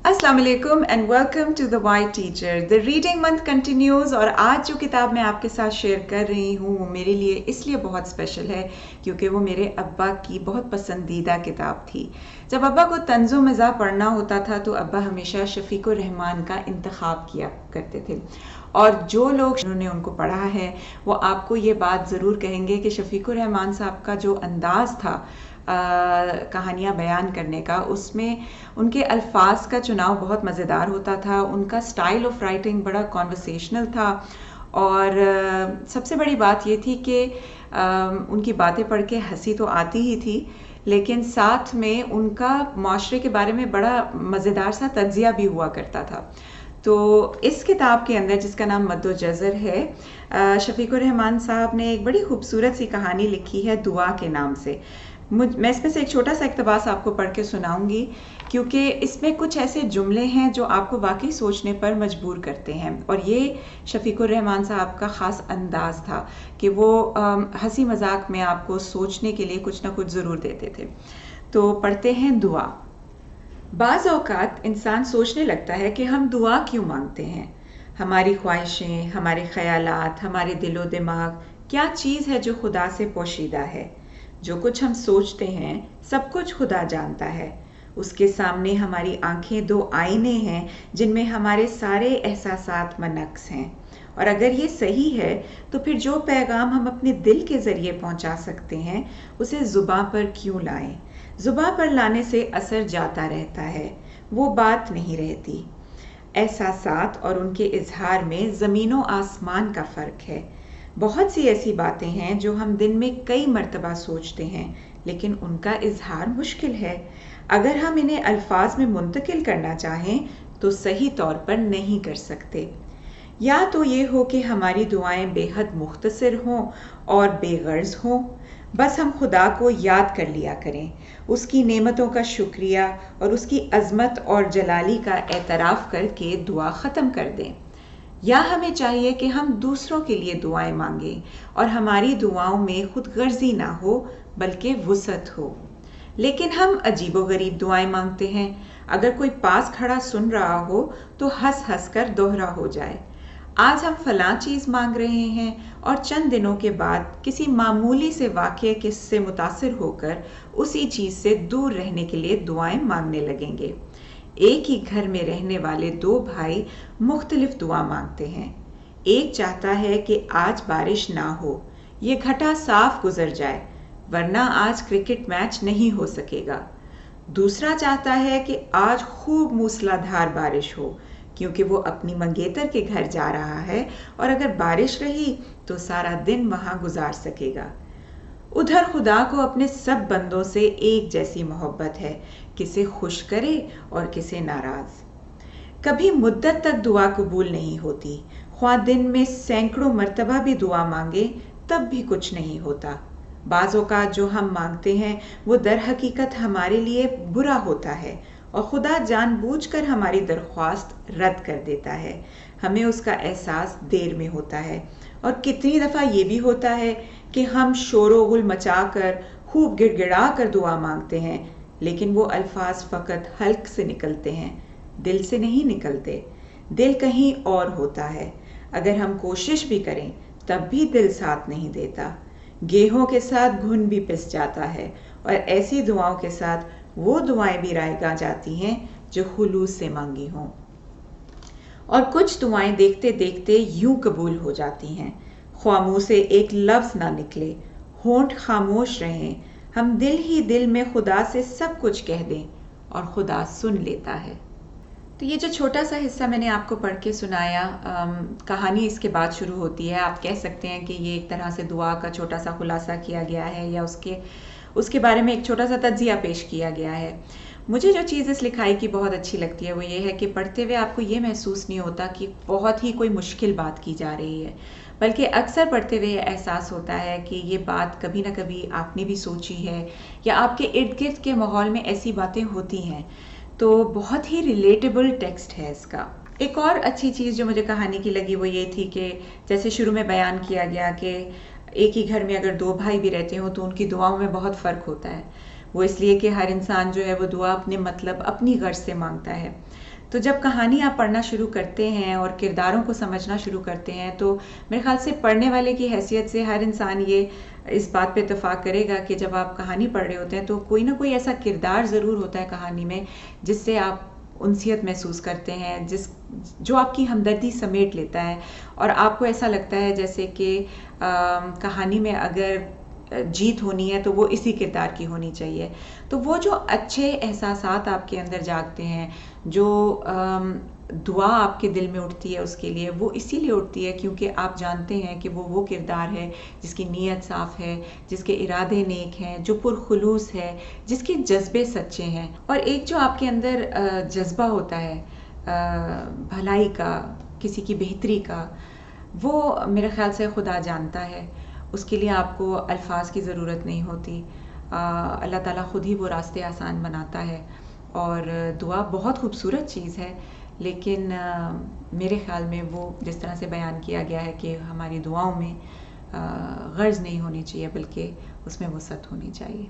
अस्सलाम वालेकुम and welcome to the white teacher. The reading month continues और आज जो किताब मैं आपके साथ शेयर कर रही हूँ वो मेरे लिए इसलिए बहुत स्पेशल है क्योंकि वो मेरे अब्बा की बहुत पसंदीदा किताब थी। जब अब्बा को तंज़ो मज़ा पढ़ना होता था तो अब्बा हमेशा शफ़ीकुर रहमान का इंतखाब किया करते थे और जो लोग उन्होंने उनको पढ़ा है वो आपको ये बात ज़रूर कहेंगे कि शफ़ीकुर रहमान साहब का जो अंदाज़ था कहानियाँ बयान करने का, उसमें उनके अल्फाज का चुनाव बहुत मज़ेदार होता था। उनका स्टाइल ऑफ राइटिंग बड़ा कॉन्वर्सेशनल था और सबसे बड़ी बात ये थी कि उनकी बातें पढ़ के हंसी तो आती ही थी, लेकिन साथ में उनका माशरे के बारे में बड़ा मज़ेदार सा तज्ज़िया भी हुआ करता था। तो इस किताब के अंदर, जिसका नाम मद्दो जज़र है, शफ़ीकुर रहमान साहब ने एक बड़ी खूबसूरत सी कहानी लिखी है दुआ के नाम से। मैं इसमें से एक छोटा सा इक़्तिबास आपको पढ़ के सुनाऊंगी क्योंकि इसमें कुछ ऐसे जुमले हैं जो आपको वाकई सोचने पर मजबूर करते हैं और ये शफ़ीकुर रहमान साहब का ख़ास अंदाज़ था कि वो हंसी मजाक में आपको सोचने के लिए कुछ ना कुछ ज़रूर देते थे। तो पढ़ते हैं दुआ। बाज़ औक़ात इंसान सोचने लगता है कि हम दुआ क्यों मांगते हैं। हमारी ख्वाहिशें, हमारे ख़यालात, हमारे दिलो दिमाग क्या चीज़ है जो खुदा से पोशीदा है। जो कुछ हम सोचते हैं सब कुछ खुदा जानता है। उसके सामने हमारी आंखें दो आईने हैं जिनमें हमारे सारे एहसासात मनक्स हैं, और अगर ये सही है तो फिर जो पैगाम हम अपने दिल के ज़रिए पहुंचा सकते हैं उसे ज़ुबां पर क्यों लाएं। ज़ुबां पर लाने से असर जाता रहता है, वो बात नहीं रहती। एहसासात और उनके इजहार में ज़मीन व आसमान का फ़र्क है। बहुत सी ऐसी बातें हैं जो हम दिन में कई मर्तबा सोचते हैं लेकिन उनका इजहार मुश्किल है। अगर हम इन्हें अल्फाज में मुंतकिल करना चाहें तो सही तौर पर नहीं कर सकते। या तो ये हो कि हमारी दुआएं बेहद मुख्तसर हों और बेगर्ज हों, बस हम खुदा को याद कर लिया करें, उसकी नेमतों का शुक्रिया और उसकी अज़मत और जलाली का एतराफ़ करके दुआ ख़त्म कर दें। या हमें चाहिए कि हम दूसरों के लिए दुआएं मांगें और हमारी दुआओं में खुद गर्जी ना हो बल्कि वुसअत हो। लेकिन हम अजीबोगरीब दुआएं मांगते हैं। अगर कोई पास खड़ा सुन रहा हो तो हंस हंस कर दोहरा हो जाए, आज हम फलां चीज़ मांग रहे हैं, और चंद दिनों के बाद किसी मामूली से वाक़ये के से मुतासिर होकर उसी चीज़ से दूर रहने के लिए दुआएं मांगने लगेंगे। एक ही घर में रहने वाले दो भाई मुख्तलिफ दुआ मांगते हैं। एक चाहता है कि आज बारिश ना हो, ये घटा साफ गुजर जाए, वरना आज क्रिकेट मैच नहीं हो सकेगा। दूसरा चाहता है कि आज खूब मूसलाधार बारिश हो क्योंकि वो अपनी मंगेतर के घर जा रहा है और अगर बारिश रही तो सारा दिन वहां गुजार सकेगा। उधर खुदा को अपने सब बंदों से एक जैसी मोहब्बत है, किसे खुश करे और किसे नाराज। कभी मुद्दत तक दुआ कबूल नहीं होती, ख्वाह दिन में सैकड़ों मर्तबा भी दुआ मांगे तब भी कुछ नहीं होता। बाज़ औक़ात जो हम मांगते हैं वो दर हकीकत हमारे लिए बुरा होता है और खुदा जानबूझकर हमारी दरख्वास्त रद्द कर देता है। हमें उसका एहसास देर में होता है, और कितनी दफ़ा ये भी होता है कि हम शोरो गुल मचाकर खूब गिड़गिड़ा कर दुआ मांगते हैं लेकिन वो अल्फाज फ़कत हल्क से निकलते हैं, दिल से नहीं निकलते। दिल कहीं और होता है। अगर हम कोशिश भी करें तब भी दिल साथ नहीं देता। गेहूं के साथ घुन भी पिस जाता है और ऐसी दुआओं के साथ वो दुआएं भी रायगा जाती हैं जो खुलूस से मांगी हों। और कुछ दुआएं देखते देखते यूं कबूल हो जाती हैं, ख्वाह मुँह से एक लफ्ज़ ना निकले, होंठ खामोश रहें, हम दिल ही दिल में खुदा से सब कुछ कह दें और खुदा सुन लेता है। तो ये जो छोटा सा हिस्सा मैंने आपको पढ़ के सुनाया, कहानी इसके बाद शुरू होती है। आप कह सकते हैं कि ये एक तरह से दुआ का छोटा सा खुलासा किया गया है या उसके बारे में एक छोटा सा तज्जिया पेश किया गया है। मुझे जो चीज़ इस लिखाई की बहुत अच्छी लगती है वो ये है कि पढ़ते हुए आपको ये महसूस नहीं होता कि बहुत ही कोई मुश्किल बात की जा रही है, बल्कि अक्सर पढ़ते हुए एहसास होता है कि ये बात कभी ना कभी आपने भी सोची है या आपके इर्द गिर्द के माहौल में ऐसी बातें होती हैं। तो बहुत ही रिलेटेबल टेक्स्ट है इसका। एक और अच्छी चीज़ जो मुझे कहानी की लगी वो ये थी कि जैसे शुरू में बयान किया गया कि एक ही घर में अगर दो भाई भी रहते हो तो उनकी दुआओं में बहुत फ़र्क होता है। वो इसलिए कि हर इंसान जो है वो दुआ अपने मतलब अपनी गर्ज से मांगता है। تو جب کہانی آپ پڑھنا شروع کرتے ہیں اور کرداروں کو سمجھنا شروع کرتے ہیں تو میرے خیال سے پڑھنے والے کی حیثیت سے ہر انسان یہ اس بات پہ اتفاق کرے گا کہ جب آپ کہانی پڑھ رہے ہوتے ہیں تو کوئی نہ کوئی ایسا کردار ضرور ہوتا ہے کہانی میں جس سے آپ انسیت محسوس کرتے ہیں، جو آپ کی ہمدردی سمیٹ لیتا ہے، اور آپ کو ایسا لگتا ہے جیسے کہ کہانی میں اگر جیت ہونی ہے تو وہ اسی کردار کی ہونی چاہیے۔ تو وہ جو اچھے احساسات آپ کے اندر جاگتے ہیں، جو دعا آپ کے دل میں اٹھتی ہے اس کے لیے، وہ اسی لیے اٹھتی ہے کیونکہ آپ جانتے ہیں کہ وہ کردار ہے جس کی نیت صاف ہے، جس کے ارادے نیک ہیں، جو پرخلوص ہے، جس کے جذبے سچے ہیں۔ اور ایک جو آپ کے اندر جذبہ ہوتا ہے بھلائی کا، کسی کی بہتری کا، وہ میرے خیال سے خدا جانتا ہے، اس کے لیے آپ کو الفاظ کی ضرورت نہیں ہوتی۔ اللہ تعالیٰ خود ہی وہ راستے آسان بناتا ہے، اور دعا بہت خوبصورت چیز ہے، لیکن میرے خیال میں وہ جس طرح سے بیان کیا گیا ہے کہ ہماری دعاؤں میں غرض نہیں ہونی چاہیے بلکہ اس میں وسعت ہونی چاہیے۔